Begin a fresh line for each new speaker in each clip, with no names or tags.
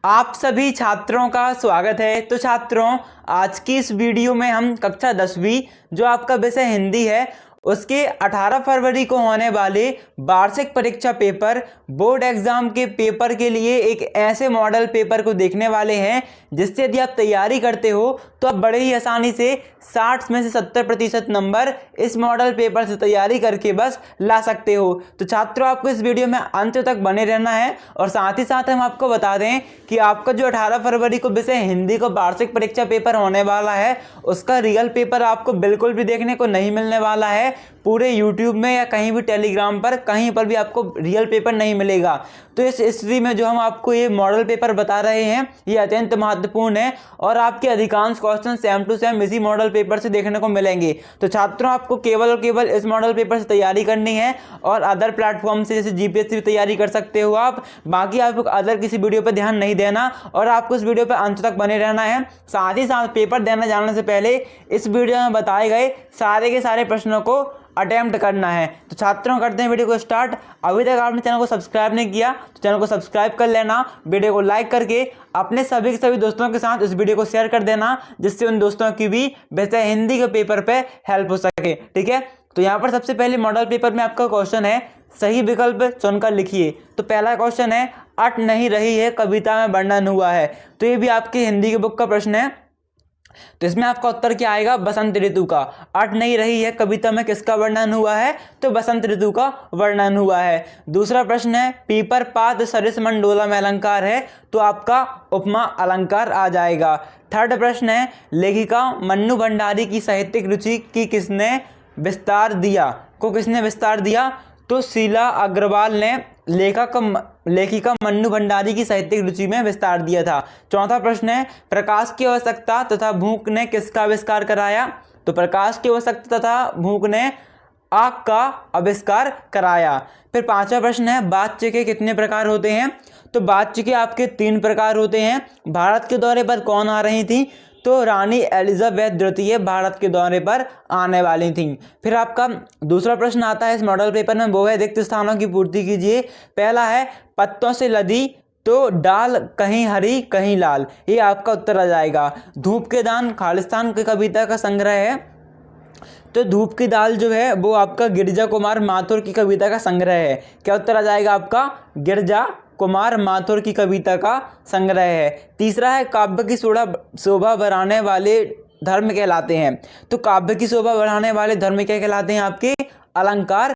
आप सभी छात्रों का स्वागत है। तो छात्रों, आज की इस वीडियो में हम कक्षा 10वीं जो आपका विषय हिंदी है उसके 18 फरवरी को होने वाले वार्षिक परीक्षा पेपर बोर्ड एग्जाम के पेपर के लिए एक ऐसे मॉडल पेपर को देखने वाले हैं जिससे यदि आप तैयारी करते हो तो आप बड़े ही आसानी से 60 में से 70% नंबर इस मॉडल पेपर से तैयारी करके बस ला सकते हो। तो छात्रों, आपको इस वीडियो में अंत तक बने रहना है और साथ ही साथ हम आपको बता दें कि आपका जो 18 फरवरी को विषय हिंदी को वार्षिक परीक्षा पेपर होने वाला है उसका रियल पेपर आपको बिल्कुल भी देखने को नहीं मिलने वाला है। पूरे यूट्यूब में या कहीं भी टेलीग्राम पर कहीं पर भी आपको रियल पेपर नहीं मिलेगा। तो इस स्थिति में जो हम आपको ये मॉडल पेपर बता रहे हैं ये अत्यंत महत्वपूर्ण है और आपके अधिकांश क्वेश्चन सेम टू सेम इसी मॉडल पेपर से देखने को मिलेंगे। तो छात्रों, आपको केवल और केवल इस मॉडल पेपर से तैयारी करनी है और अदर प्लेटफॉर्म से जैसे जीपीएससी की तैयारी कर सकते हो आप। बाकी आपको अदर किसी वीडियो पर ध्यान नहीं देना और आपको इस वीडियो पर अंत तक बने रहना है। साथ ही साथ पेपर देने जाने से पहले इस वीडियो में बताए गए सारे के सारे प्रश्नों को अटेम्प्ट करना है। तो छात्रों, करते हैं वीडियो को स्टार्ट। अभी तक आपने चैनल को सब्सक्राइब नहीं किया तो चैनल को सब्सक्राइब कर लेना, वीडियो को लाइक करके अपने सभी के सभी दोस्तों के साथ इस वीडियो को शेयर कर देना जिससे उन दोस्तों की भी वैसे हिंदी के पेपर पे हेल्प हो सके। ठीक है, तो यहाँ पर सबसे पहले मॉडल पेपर में आपका क्वेश्चन है, सही विकल्प चुनकर लिखिए। तो पहला क्वेश्चन है, अट नहीं रही है कविता में वर्णन हुआ है। तो ये भी आपकी हिंदी की बुक का प्रश्न है। तो इसमें आपका उत्तर क्या आएगा? बसंत ऋतु का। अट नहीं रही है कविता में किसका वर्णन हुआ है? तो बसंत ऋतु का वर्णन हुआ है। दूसरा प्रश्न है, पीपर पात सरिस मंडोला में अलंकार है, तो आपका उपमा अलंकार आ जाएगा। थर्ड प्रश्न है, लेखिका मन्नू भंडारी की साहित्यिक रुचि की किसने विस्तार दिया? किसने विस्तार दिया? तो शीला अग्रवाल ने लेखिका मन्नू भंडारी की साहित्यिक रुचि में विस्तार दिया था। चौथा प्रश्न है, प्रकाश की आवश्यकता तथा भूख ने किसका आविष्कार कराया? तो प्रकाश की आवश्यकता तथा भूख ने आग का आविष्कार कराया। फिर पांचवा प्रश्न है, वाच्य के कितने प्रकार होते हैं? तो वाच्य के आपके 3 प्रकार होते हैं। भारत के दौरे पर कौन आ रही थी? तो रानी एलिजाबेथ द्वितीय भारत के दौरे पर आने वाली थी। फिर आपका दूसरा प्रश्न आता है इस मॉडल पेपर में, वो है रिक्त स्थानों की पूर्ति कीजिए। पहला है, पत्तों से लदी तो डाल कहीं हरी कहीं लाल, ये आपका उत्तर आ जाएगा। धूप के दान खालिस्तान की कविता का संग्रह है, तो धूप की दाल जो है वो आपका गिरजा कुमार माथुर की कविता का संग्रह है। क्या उत्तर आ जाएगा आपका? गिरजा कुमार माथुर की कविता का संग्रह है। तीसरा है, काव्य की शोभा बढ़ाने वाले धर्म कहलाते हैं। तो काव्य की शोभा बढ़ाने वाले धर्म क्या कहलाते हैं? आपके अलंकार।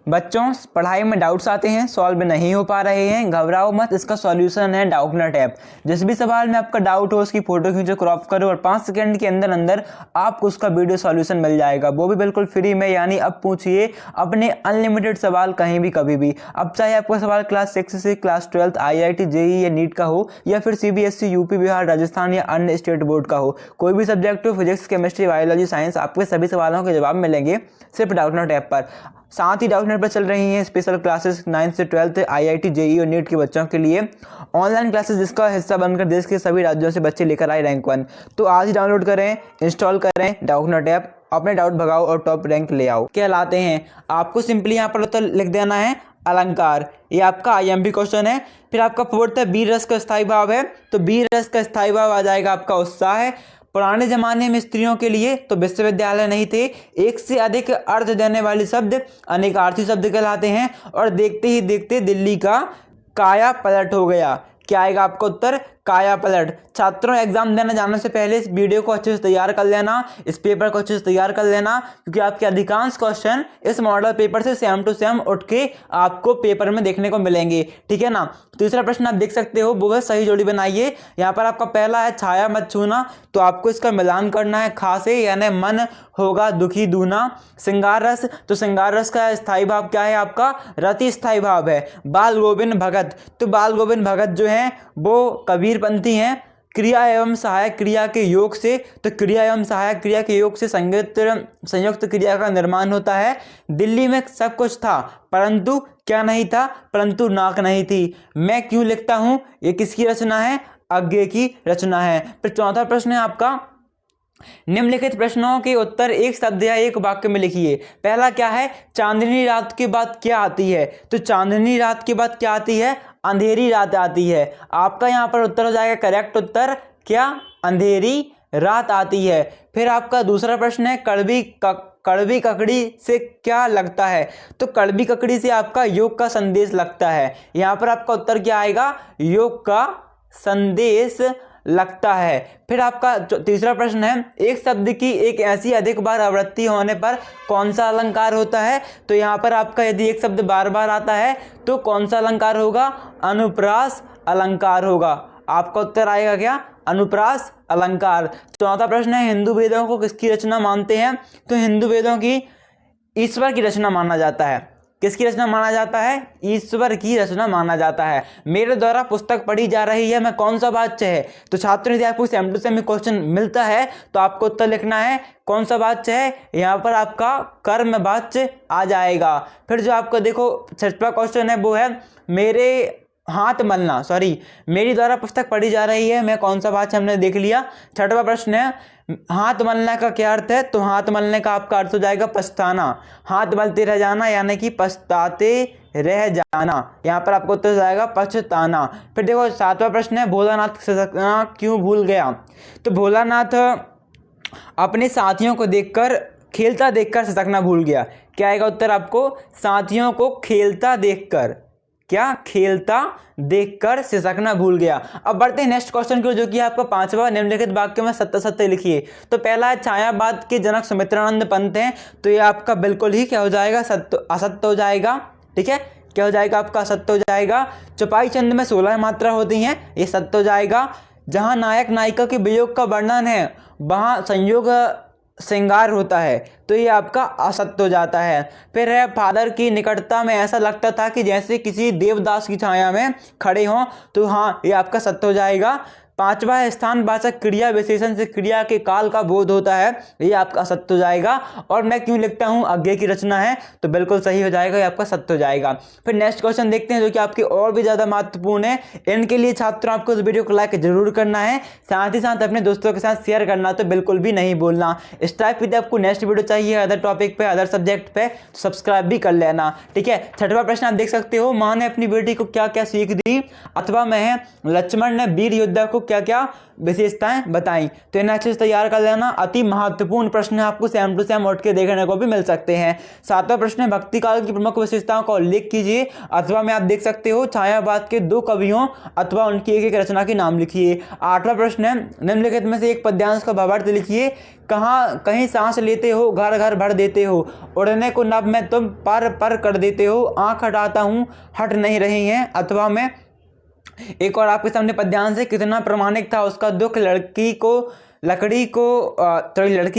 बच्चों, पढ़ाई में डाउट्स आते हैं, सॉल्व नहीं हो पा रहे हैं, घबराओ मत, इसका सॉल्यूशन है डाउटनट ऐप। जिस भी सवाल में आपका डाउट हो उसकी फोटो खींचो, क्रॉप करो और 5 सेकंड के अंदर अंदर आपको उसका वीडियो सॉल्यूशन मिल जाएगा, वो भी बिल्कुल फ्री में। यानी अब पूछिए अपने अनलिमिटेड सवाल कहीं भी कभी भी। अब चाहे आपका सवाल क्लास 6 से क्लास 12 IIT JEE या नीट का हो या फिर CBSE यूपी बिहार राजस्थान या अन्य स्टेट बोर्ड का हो, कोई भी सब्जेक्ट हो, फिजिक्स केमिस्ट्री बायोलॉजी साइंस, आपके सभी सवालों के जवाब मिलेंगे सिर्फ डाउटनट ऐप पर। साथ ही डाउटनेट पर चल रही हैं स्पेशल क्लासेस 9th से 12th IIT JEE और नीट के बच्चों के लिए ऑनलाइन क्लासेस जिसका हिस्सा बनकर देश के सभी राज्यों से बच्चे लेकर आए रैंक 1। तो आज ही डाउनलोड करें, इंस्टॉल करें डाउटनेट ऐप, अपने डाउट भगाओ और टॉप रैंक ले आओ। कहलाते हैं, आपको सिंपली यहाँ पर तो लिख देना है अलंकार। ये आपका IMP क्वेश्चन है। फिर आपका फोर्थ है, वीर रस का स्थायी भाव है, तो वीर रस का स्थायी भाव आ जाएगा आपका उत्साह है। पुराने जमाने में स्त्रियों के लिए तो विश्वविद्यालय नहीं थे, एक से अधिक अर्थ देने वाले शब्द अनेकार्थी शब्द कहलाते हैं और देखते ही देखते दिल्ली का काया पलट हो गया। क्या आएगा आपका उत्तर? काया पलट। छात्रों, एग्जाम देने जाने से पहले इस वीडियो को अच्छे से तैयार कर लेना, इस पेपर को अच्छे से तैयार कर लेना, क्योंकि आपके अधिकांश क्वेश्चन इस मॉडल पेपर से सेम टू सेम उठ के आपको पेपर में देखने को मिलेंगे। ठीक है ना। तीसरा प्रश्न आप देख सकते हो, वो है सही जोड़ी बनाइए। यहाँ पर आपका पहला है, छाया मत छूना, तो आपको इसका मिलान करना है खा से, यानी मन होगा दुखी दूना। श्रृंगार रस, तो श्रृंगार रस का स्थायी भाव क्या है? आपका रति स्थायी भाव है। बाल गोविंद भगत, तो बाल गोविंद भगत जो है वो कबीरपंथी हैं। क्रिया एवं सहायक क्रिया के योग से, तो क्रिया एवं सहायक क्रिया के योग से संयुक्त क्रिया का निर्माण होता है। दिल्ली में सब कुछ था परंतु क्या नहीं था? परंतु नाक नहीं थी। मैं क्यों लिखता हूँ, ये किसकी रचना है? अज्ञे की रचना है। फिर चौथा प्रश्न है आपका, निम्नलिखित प्रश्नों के उत्तर एक शब्द या एक वाक्य में लिखिए। पहला क्या है? चांदनी रात के बाद क्या आती है? तो चांदनी रात के बाद क्या आती है? अंधेरी रात आती है। आपका यहाँ पर उत्तर हो जाएगा करेक्ट उत्तर क्या, अंधेरी रात आती है। फिर आपका दूसरा प्रश्न है कड़वी ककड़ी से क्या लगता है। तो कड़वी ककड़ी से आपका योग का संदेश लगता है। यहाँ पर आपका उत्तर क्या आएगा, योग का संदेश लगता है। फिर आपका तीसरा प्रश्न है एक शब्द की एक ऐसी अधिक बार आवृत्ति होने पर कौन सा अलंकार होता है। तो यहाँ पर आपका यदि एक शब्द बार बार आता है तो कौन सा अलंकार होगा, अनुप्रास अलंकार होगा। आपका उत्तर आएगा क्या, अनुप्रास अलंकार। चौथा प्रश्न है हिंदू वेदों को किसकी रचना मानते हैं। तो हिंदू वेदों की ईश्वर की रचना माना जाता है। किसकी रचना माना जाता है, ईश्वर की रचना माना जाता है। मेरे द्वारा पुस्तक पढ़ी जा रही है, मैं कौन सा वाच्य है। तो छात्रों यदि आपको सेम टू सेम क्वेश्चन मिलता है तो आपको उत्तर लिखना है कौन सा वाच्य है, यहाँ पर आपका कर्म वाच्य आ जाएगा। फिर जो आपको देखो छठवां क्वेश्चन है वो है मेरी द्वारा पुस्तक पढ़ी जा रही है, मैं कौन सा वाच्य, हमने देख लिया। छठवां प्रश्न है हाथ मलने का क्या अर्थ है। तो हाथ मलने का आपका अर्थ हो जाएगा पछताना, हाथ मलते रह जाना यानी कि पछताते रह जाना। यहाँ पर आपको उत्तर हो जाएगा पछताना। फिर देखो सातवां प्रश्न है भोलानाथ सिसकना क्यों भूल गया। तो भोलानाथ अपने साथियों को देखकर खेलता देखकर सिसकना भूल गया। क्या आएगा उत्तर आपको, साथियों को खेलता देखकर, क्या खेलता देखकर सिसकना भूल गया। अब बढ़ते हैं नेक्स्ट क्वेश्चन की, जो कि आपका पांचवा, निम्नलिखित वाक्य में सत्य सत्य लिखिए। तो पहला है छायावाद के जनक सुमित्रानंद पंत हैं। तो ये आपका बिल्कुल ही क्या हो जाएगा, सत्य असत्य हो जाएगा। ठीक है, क्या हो जाएगा आपका, असत्य हो जाएगा। चौपाई छंद में 16 मात्रा होती हैं, ये सत्य हो जाएगा। जहां नायक नायिका के वियोग का वर्णन है वहां संयोग श्रृंगार होता है, तो ये आपका असत्य हो जाता है। फिर है फादर की निकटता में ऐसा लगता था कि जैसे किसी देवदास की छाया में खड़े हों, तो हाँ ये आपका सत्य हो जाएगा। पांचवा है स्थानवाचक क्रिया विशेषण से क्रिया के काल का बोध होता है, ये आपका सत्य हो जाएगा। और मैं क्यों लिखता हूँ अज्ञे की रचना है, तो बिल्कुल सही हो जाएगा, ये आपका सत्य हो जाएगा। फिर नेक्स्ट क्वेश्चन देखते हैं जो कि आपके और भी ज़्यादा महत्वपूर्ण है। इनके लिए छात्रों आपको इस वीडियो को लाइक जरूर करना है, साथ ही साथ अपने दोस्तों के साथ शेयर करना तो बिल्कुल भी नहीं भूलना। इस टाइप की आपको नेक्स्ट वीडियो चाहिए अदर टॉपिक पे, अदर सब्जेक्ट पे, सब्सक्राइब भी कर लेना। ठीक है, छठवां प्रश्न आप देख सकते हो, माँ ने अपनी बेटी को क्या क्या सीख दी, अथवा मैं लक्ष्मण ने वीर योद्धा को क्या क्या विशेषताएं बताई। तो इन्हें अच्छे से तैयार कर लेना। अति महत्वपूर्ण प्रश्न आपको सेम टू सेम उठ के देखने को भी मिल सकते हैं। सातवां प्रश्न है भक्ति काल की प्रमुख विशेषताओं का उल्लेख कीजिए, अथवा में आप देख सकते हो छायावाद के 2 कवियों अथवा उनकी एक रचना के नाम लिखिए। आठवां प्रश्न है निम्नलिखित में से एक पद्यांश का भावार्थ लिखिए। कहीं सांस लेते हो घर घर भर देते हो, उड़ने को नभ में तुम पर पर कर देते हो, आंख हटाता हूँ हट नहीं रही हैं। अथवा में एक और आपके सामने पद्यांश है, कितना प्रमाणिक था उसका दुख, लड़की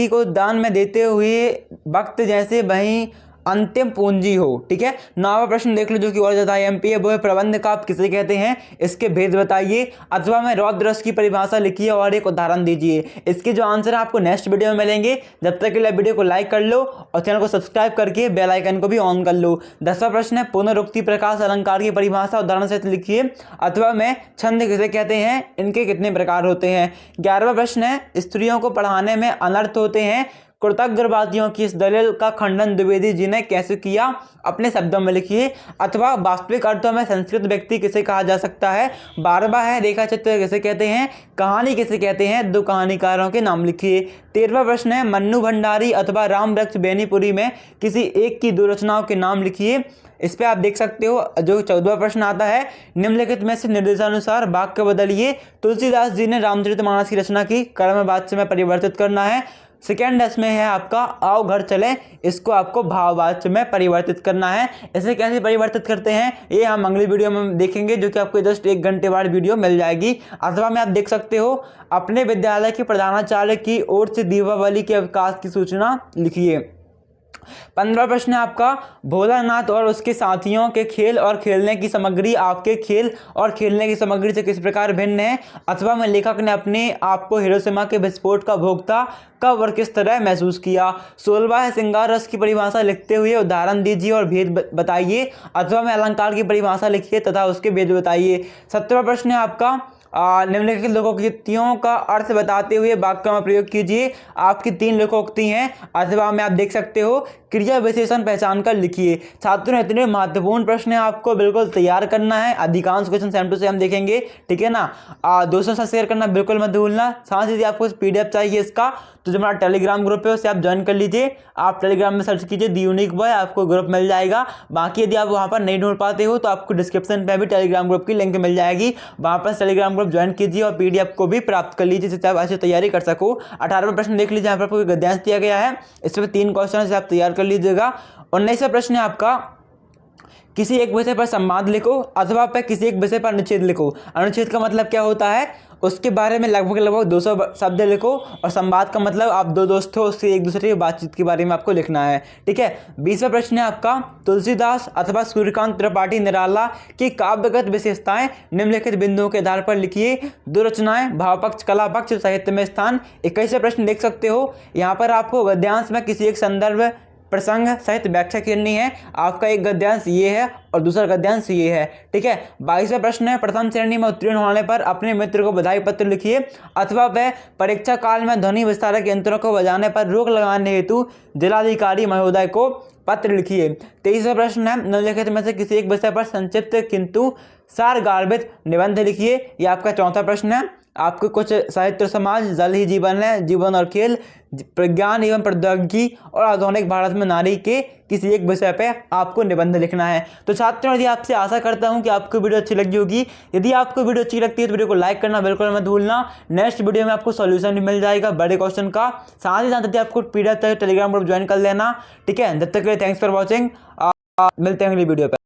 को दान में देते हुए वक्त जैसे वही अंतिम पूंजी हो। ठीक है, 9वां प्रश्न देख लो जो कि और ज्यादा एमपी है, वो है प्रबंध का आप किसे कहते हैं, इसके भेद बताइए। अथवा में रौद्र रस की परिभाषा लिखिए और एक उदाहरण दीजिए। इसके जो आंसर आपको नेक्स्ट वीडियो में मिलेंगे। जब तक के लिए वीडियो को लाइक कर लो और चैनल को सब्सक्राइब करके बेल आइकन को भी ऑन कर लो। 10वां प्रश्न है पुनरुक्ति प्रकाश अलंकार की परिभाषा उदाहरण से लिखिए। अथवा में छंद किसे कहते हैं, इनके कितने प्रकार होते हैं। 11वां प्रश्न है स्त्रियों को पढ़ाने में अनर्थ होते हैं, कृतज्ञवादियों की इस दलील का खंडन द्विवेदी जी ने कैसे किया, अपने शब्दों में लिखिए। अथवा वास्तविक अर्थों में संस्कृत व्यक्ति किसे कहा जा सकता है। 12वां है रेखा चित्र किसे कहते हैं, कहानी किसे कहते हैं, 2 कहानीकारों के नाम लिखिए। 13वां प्रश्न है मन्नू भंडारी अथवा राम वृक्ष बेनीपुरी में किसी एक की 2 रचनाओं के नाम लिखिए। इस पे आप देख सकते हो। जो 14वां प्रश्न आता है निम्नलिखित में से निर्देशानुसार वाक्य बदलिए। तुलसीदास जी ने रामचरितमानस की रचना की, कर्म वाच्य में परिवर्तित करना है। सेकेंड इसमें है आपका आओ घर चले, इसको आपको भाववाच्य में परिवर्तित करना है। इसे कैसे परिवर्तित करते हैं ये हम अगली वीडियो में देखेंगे, जो कि आपको जस्ट 1 घंटे बाद वीडियो मिल जाएगी। अथवा में आप देख सकते हो अपने विद्यालय के प्रधानाचार्य की ओर से दीपावली के अवकाश की सूचना लिखिए। 15वां प्रश्न है आपका भोलानाथ और उसके साथियों के खेल और खेलने की सामग्री आपके खेल और खेलने की सामग्री से किस प्रकार भिन्न है। अथवा में लेखक ने अपने आप को हिरोशिमा के विस्फोट का भोक्ता कब और किस तरह महसूस किया। 16वां है श्रृंगार रस की परिभाषा लिखते हुए उदाहरण दीजिए और भेद बताइए। अथवा में अलंकार की परिभाषा लिखिए तथा उसके भेद बताइए। 17वां प्रश्न है आपका निम्नलिखित लोकोक्तियों का अर्थ बताते हुए वाक्य में प्रयोग कीजिए। आपकी 3 लोकोक्ति हैं। अथवा में आप देख सकते हो क्रिया विशेषण पहचान कर लिखिए। छात्रों, इतने महत्वपूर्ण प्रश्न हैं, आपको बिल्कुल तैयार करना है। अधिकांश क्वेश्चन सेम टू सेम देखेंगे, ठीक है ना। दोस्तों से शेयर करना बिल्कुल मत भूलना। साथ ही आपको PDF चाहिए इसका, तो जो हमारा टेलीग्राम ग्रुप है उसे आप ज्वाइन कर लीजिए। आप टेलीग्राम में सर्च कीजिए दी यूनिक बॉय, आपको ग्रुप मिल जाएगा। बाकी यदि आप वहाँ पर नहीं ढूंढ पाते हो तो आपको डिस्क्रिप्शन में भी टेलीग्राम ग्रुप की लिंक मिल जाएगी, वहाँ पर टेलीग्राम ग्रुप ज्वाइन कीजिए और PDF को भी प्राप्त कर लीजिए, जिससे आप अच्छी तैयारी कर सको। 18वां प्रश्न देख लीजिए, यहाँ पर आपको गद्यांश दिया गया है, इसमें 3 क्वेश्चन से आप तैयार कर लीजिएगा। 19वां प्रश्न है आपका, किसी एक विषय पर संवाद लिखो अथवा पे किसी एक विषय पर अनुच्छेद लिखो। अनुच्छेद का मतलब क्या होता है, उसके बारे में लगभग 200 शब्द लिखो, और संवाद का मतलब आप 2 दोस्त हो, उससे एक दूसरे की बातचीत के बारे में आपको लिखना है, ठीक है। 20वां प्रश्न है आपका, तुलसीदास अथवा सूर्यकांत त्रिपाठी निराला की काव्यगत विशेषताएं निम्नलिखित बिंदुओं के आधार पर लिखिए। 2 रचनाएं, भाव पक्ष, कला पक्ष, साहित्य में स्थान। 21वां प्रश्न देख सकते हो, यहाँ पर आपको गद्यांश में किसी एक संदर्भ प्रसंग सहित व्याख्या करनी है। आपका एक गद्यांश ये है और दूसरा गद्यांश ये है, ठीक है। 22वां प्रश्न है, प्रथम श्रेणी में उत्तीर्ण होने पर अपने मित्र को बधाई पत्र लिखिए अथवा वह परीक्षा काल में ध्वनि विस्तारक यंत्रों को बजाने पर रोक लगाने हेतु जिलाधिकारी महोदय को पत्र लिखिए। 23वां प्रश्न है, निम्नलिखित में से किसी एक विषय पर संक्षिप्त किंतु सारगार्भित निबंध लिखिए। यह आपका 4था प्रश्न है। आपको कुछ साहित्य समाज, जल ही जीवन है, जीवन और खेल, प्रज्ञान एवं प्रौद्योगिकी और आधुनिक भारत में नारी के किसी एक विषय पे आपको निबंध लिखना है। तो छात्रों, यदि आपसे आशा करता हूं कि आपको वीडियो अच्छी लगी होगी। यदि आपको वीडियो अच्छी लगती है तो वीडियो को लाइक करना बिल्कुल मत भूलना। नेक्स्ट वीडियो में आपको सॉल्यूशन भी मिल जाएगा बड़े क्वेश्चन का। साथ ही साथ यदि आपको PDF चाहिए टेलीग्राम ग्रुप ज्वाइन कर लेना, ठीक है। जब तक के लिए थैंक्स फॉर वॉचिंग, मिलते हैं अगली वीडियो पर।